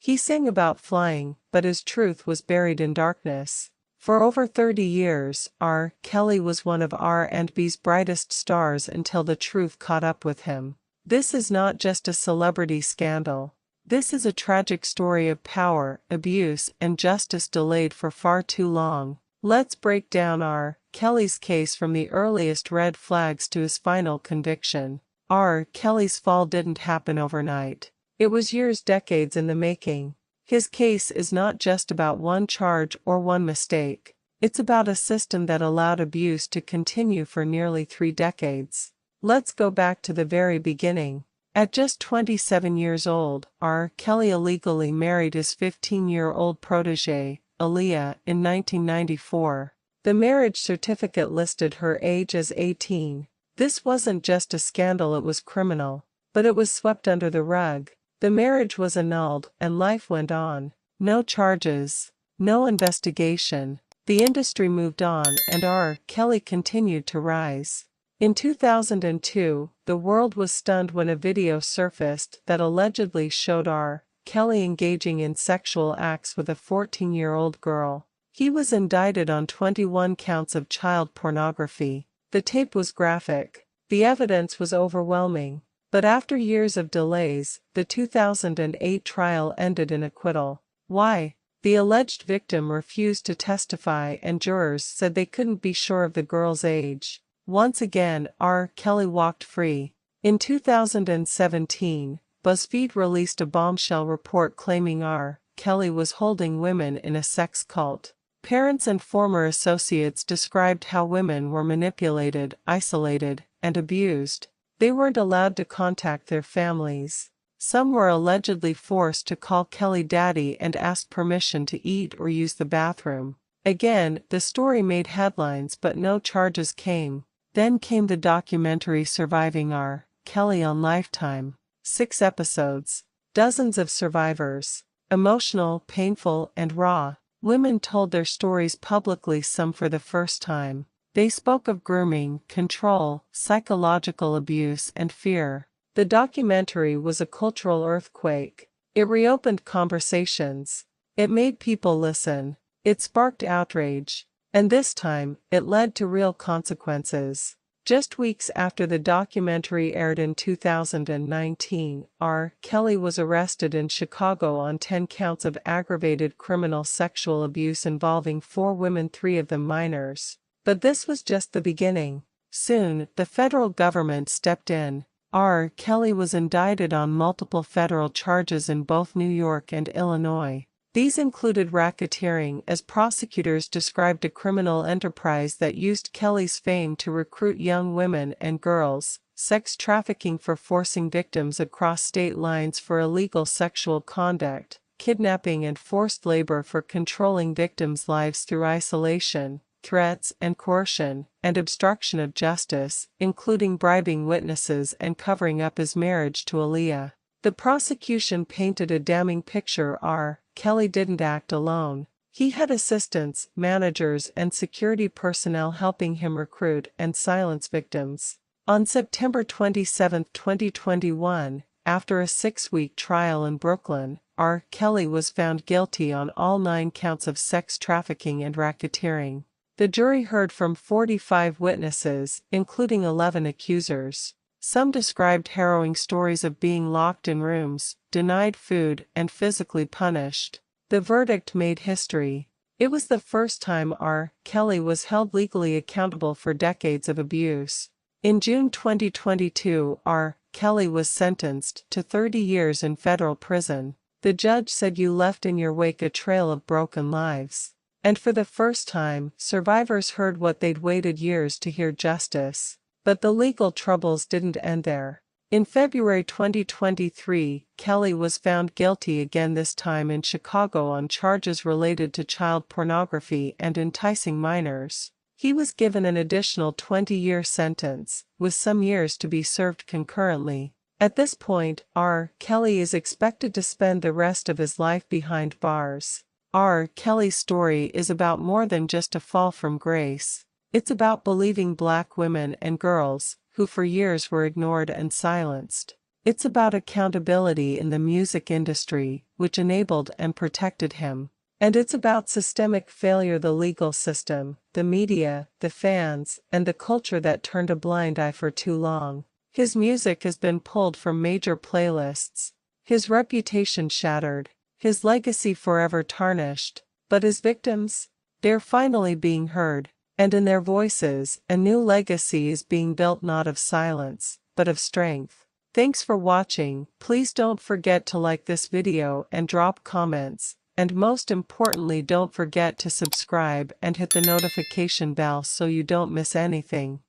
He sang about flying, but his truth was buried in darkness. For over 30 years, R. Kelly was one of R&B's brightest stars until the truth caught up with him. This is not just a celebrity scandal. This is a tragic story of power, abuse, and justice delayed for far too long. Let's break down R. Kelly's case from the earliest red flags to his final conviction. R. Kelly's fall didn't happen overnight. It was years, decades in the making. His case is not just about one charge or one mistake. It's about a system that allowed abuse to continue for nearly 3 decades. Let's go back to the very beginning. At just 27 years old, R. Kelly illegally married his 15-year-old protégé, Aaliyah, in 1994. The marriage certificate listed her age as 18. This wasn't just a scandal, it was criminal. But it was swept under the rug. The marriage was annulled, and life went on. No charges, no investigation. The industry moved on, and R. Kelly continued to rise. In 2002, the world was stunned when a video surfaced that allegedly showed R. Kelly engaging in sexual acts with a 14-year-old girl. He was indicted on 21 counts of child pornography. The tape was graphic. The evidence was overwhelming. But after years of delays, the 2008 trial ended in acquittal. Why? The alleged victim refused to testify, and jurors said they couldn't be sure of the girl's age. Once again, R. Kelly walked free. In 2017, BuzzFeed released a bombshell report claiming R. Kelly was holding women in a sex cult. Parents and former associates described how women were manipulated, isolated, and abused. They weren't allowed to contact their families. Some were allegedly forced to call Kelly daddy and ask permission to eat or use the bathroom. Again, the story made headlines, but no charges came. Then came the documentary Surviving R. Kelly on Lifetime. 6 episodes. Dozens of survivors. Emotional, painful, and raw. Women told their stories publicly, some for the first time. They spoke of grooming, control, psychological abuse, and fear. The documentary was a cultural earthquake. It reopened conversations. It made people listen. It sparked outrage. And this time, it led to real consequences. Just weeks after the documentary aired in 2019, R. Kelly was arrested in Chicago on 10 counts of aggravated criminal sexual abuse involving 4 women, 3 of them minors. But this was just the beginning. Soon, the federal government stepped in. R. Kelly was indicted on multiple federal charges in both New York and Illinois. These included racketeering, as prosecutors described a criminal enterprise that used Kelly's fame to recruit young women and girls, sex trafficking for forcing victims across state lines for illegal sexual conduct, kidnapping and forced labor for controlling victims' lives through isolation, threats and coercion, and obstruction of justice, including bribing witnesses and covering up his marriage to Aaliyah. The prosecution painted a damning picture. R. Kelly didn't act alone. He had assistants, managers, and security personnel helping him recruit and silence victims. On September 27, 2021, after a 6-week trial in Brooklyn, R. Kelly was found guilty on all 9 counts of sex trafficking and racketeering. The jury heard from 45 witnesses, including 11 accusers. Some described harrowing stories of being locked in rooms, denied food, and physically punished. The verdict made history. It was the first time R. Kelly was held legally accountable for decades of abuse. In June 2022, R. Kelly was sentenced to 30 years in federal prison. The judge said, "You left in your wake a trail of broken lives." And for the first time, survivors heard what they'd waited years to hear: justice. But the legal troubles didn't end there. In February 2023, Kelly was found guilty again, this time in Chicago, on charges related to child pornography and enticing minors. He was given an additional 20-year sentence, with some years to be served concurrently. At this point, R. Kelly is expected to spend the rest of his life behind bars. R. Kelly's story is about more than just a fall from grace. It's about believing Black women and girls, who for years were ignored and silenced. It's about accountability in the music industry, which enabled and protected him. And it's about systemic failure, the legal system, the media, the fans, and the culture that turned a blind eye for too long. His music has been pulled from major playlists, his reputation shattered, his legacy forever tarnished. But his victims? They're finally being heard, and in their voices, a new legacy is being built, not of silence, but of strength. Thanks for watching. Please don't forget to like this video and drop comments. And most importantly, don't forget to subscribe and hit the notification bell so you don't miss anything.